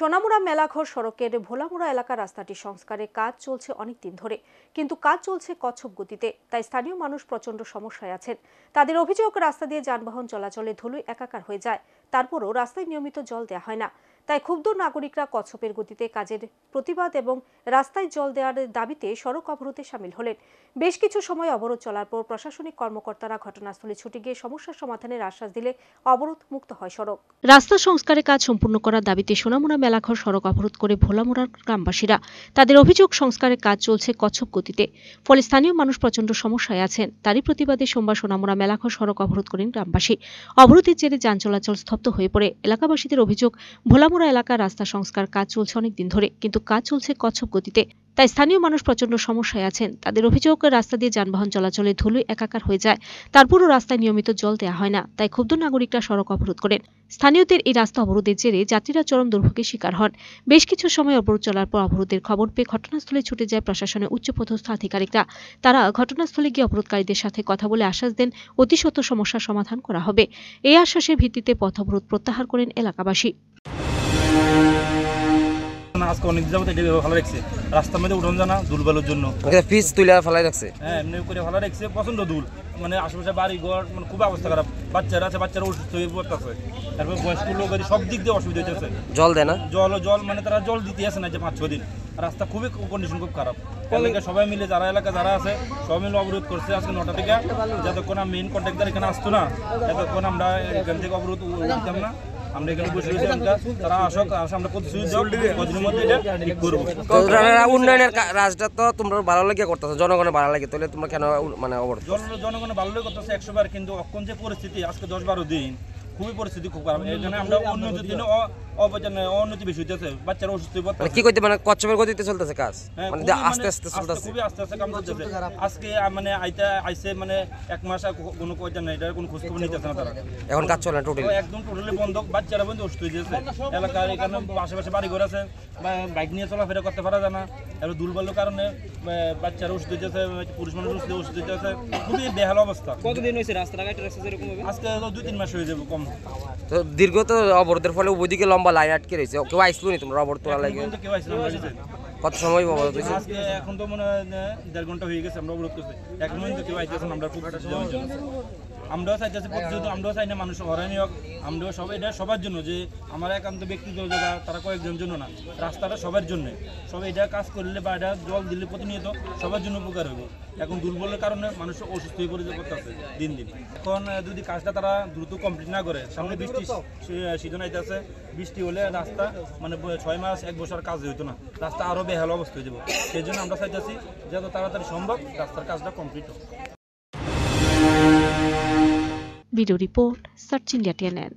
সোনামুড়া মেলাঘর সড়কের ভোলামুড়া এলাকার রাস্তাটি সংস্কারে কাজ চলছে অনেক দিন ধরে, কিন্তু কাজ চলছে কচ্ছপ গতিতে। তাই স্থানীয় মানুষ প্রচণ্ড সমস্যায় আছেন। তাদের অভিযোগ, রাস্তা দিয়ে যানবাহন চলাচলে ধুলোয় একাকার হয়ে যায়, তারপরও রাস্তায় নিয়মিত জল দেওয়া হয় না। তাই ক্ষুব্ধ নাগরিকরা কচ্ছপের গতিতে কাজের প্রতিবাদ এবং রাস্তায় জল দেওয়ার দাবিতে সড়ক অবরোধে সামিল হলেন। বেশ কিছু সময় অবরোধ চলার পর প্রশাসনিক কর্মকর্তারা ঘটনাস্থলে ছুটে গিয়ে সমস্যার সমাধানের আশ্বাস দিলে অবরোধ মুক্ত হয় সড়ক। রাস্তা সংস্কারের কাজ সম্পূর্ণ করার দাবিতে সোনামুড়া মেলাঘর সড়ক অবরোধ করে ভোলামুড়ার গ্রামবাসীরা। তাদের অভিযোগ, সংস্কারের কাজ চলছে কচ্ছপ গতিতে, ফলে স্থানীয় মানুষ প্রচণ্ড সমস্যায় আছেন। তারই প্রতিবাদে সোমবার সোনামুড়া মেলাঘর সড়ক অবরোধ করেন গ্রামবাসী। অবরোধের জেরে যান চলাচল স্তব্ধ হয়ে পড়ে। এলাকাবাসীদের অভিযোগ, ভোলামুড়া এলাকার রাস্তা সংস্কার কাজ চলছে অনেক দিন ধরে, কিন্তু কাজ চলছে কচ্ছপ গতিতে। তাই স্থানীয় মানুষ প্রচণ্ড সমস্যায় আছেন। তাদের অভিযোগ, রাস্তা দিয়ে যানবাহন চলাচলে ধুলোয় একাকার হয়ে যায়, তারপরও রাস্তায় নিয়মিত জল দেওয়া হয় না। তাই ক্ষুব্ধ নাগরিকরা সড়ক অবরোধ করেন। স্থানীয়দের এই রাস্তা অবরোধের জেরে যাত্রীরা চরম দুর্ভোগের শিকার হন। বেশ কিছু সময় অবরোধ চলার পর অবরোধের খবর পেয়ে ঘটনাস্থলে ছুটে যায় প্রশাসনের উচ্চপদস্থ আধিকারিকরা। তারা ঘটনাস্থলে গিয়ে অবরোধকারীদের সাথে কথা বলে আশ্বাস দেন অতি সত্বর সমস্যার সমাধান করা হবে। এই আশ্বাসের ভিত্তিতে পথ অবরোধ প্রত্যাহার করেন এলাকাবাসী। আজকে অনেক যাবত এটা ভালো রাখছে, রাস্তার মধ্যে উঠোন জানা দুলবালুর জন্য পিচ তুলে ফেলাই রাখছে। হ্যাঁ, এমনি করে ভালো রাখছে, প্রচন্ড দুল, মানে আশেপাশে বাড়ি ঘর, মানে খুব অবস্থা খারাপ। বাচ্চারা আছে, বাচ্চারা অসুস্থ হয়ে পড়তেছে। তারপর বয়স্ক লোক সব দিক দিয়ে অসুবিধা হইতেছে। জল দেয় না, জল মানে তারা জল দিতে আসে না যে 5-6 দিন। রাস্তা খুবই কন্ডিশন খুব খারাপ। সবাই মিলে যারা এলাকা যারা আছে সবাই মিলে অবরোধ করছে আজকে 9টা থেকে, যতক্ষণ মেইন কন্ট্রাক্টর এখানে আসতো না ততক্ষণ আমরা এখান থেকে অবরোধ উঠতাম না। আমরা এখানে বসে রয়েছি, তারা আসক, আমরা কদিনের মধ্যে এটা ঠিক করবো। উন্নয়নের রাজটা তো তোমরা ভালো লাগে করতেছো, জনগণের ভালো লাগে, তাহলে তোমরা কেন মানে অবরোধ? জনগণের ভালো লাগে করতেছে 100 বার, কিন্তু এখন যে পরিস্থিতি আজকে 10-12 দিন খুবই পরিস্থিতি খুব খারাপ। এখানে আমরা উন্নতির দিনে অন্নতি বেশি হইতেছে, বাচ্চারা অসুস্থ হয়ে পড়তেছে। কি কইতে মানে কচ্ছপের গতিতে চলতেছে কাজ, মানে আস্তে আস্তে চলতেছে, খুবই আস্তে আস্তে কাম চলতেছে। আজকে মানে আইছে মানে 1 মাস কোনো কয়টা নাই, এটা কোনো খোঁজ খবর নিতেছে না তারা। এখন কাজ চলে না, টোটালি একদম টোটালি বন্ধ। বাচ্চারা বন্ধু অসুস্থ হয়ে যাচ্ছে। এলাকার এখানে আশেপাশে বাড়ি ঘর আছে, বাইক নিয়ে চলাফেরা করতে পারা যায় না। এবার দুর্বলের কারণে বাচ্চারা অসুস্থ হয়ে যাচ্ছে, পুরুষ মানুষ অসুস্থ হয়ে যাচ্ছে, খুবই বেহাল অবস্থা। কতদিন হয়েছে রাস্তাটা কাটে রাখছে এরকম ভাবে? আজকে 2-3 মাস হয়ে যাবে কম। তো দীর্ঘ তো অবরোধের ফলে ওইদিকে লম্বা লাইন আটকে রয়েছে, কেউ আইসলো নি তোমরা অবরোধ তোলা লাগে? কেউ আসছিল না। কত সময় অবরোধ হয়েছে? আজকে এখন তো মনে হয় 1.5 ঘন্টা হয়ে গেছে আমরা অবরোধ করছি। এখন পর্যন্ত কেউ আইতেছে না। আমরা খুব যাওয়ার জন্য আমরাও চাইতেছি, প্রতিযোগিতা আমরাও চাই না মানুষ হয়রানি হোক। আমরাও সবাই, এটা সবার জন্য, যে আমার একান্ত ব্যক্তিগত জায়গা, তারা কয়েকজনের জন্য না, রাস্তাটা সবার জন্য। সবাই এটা কাজ করলে বা এটা জল দিলে প্রতিনিয়ত সবার জন্য উপকার হবে। এখন দুর্বলের কারণে মানুষ অসুস্থ হয়ে পড়ে পড়তেছে দিন দিন। এখন যদি কাজটা তারা দ্রুত কমপ্লিট না করে, সামনে বৃষ্টি সিজন আইতেছে, বৃষ্টি হলে রাস্তা মানে 6 মাস 1 বছর কাজ হইতো না, রাস্তা আরও বেহাল অবস্থা হয়ে যাবো। সেই জন্য আমরা চাইতেছি যত তাড়াতাড়ি সম্ভব রাস্তার কাজটা কমপ্লিট হোক। Video report, search India TNN।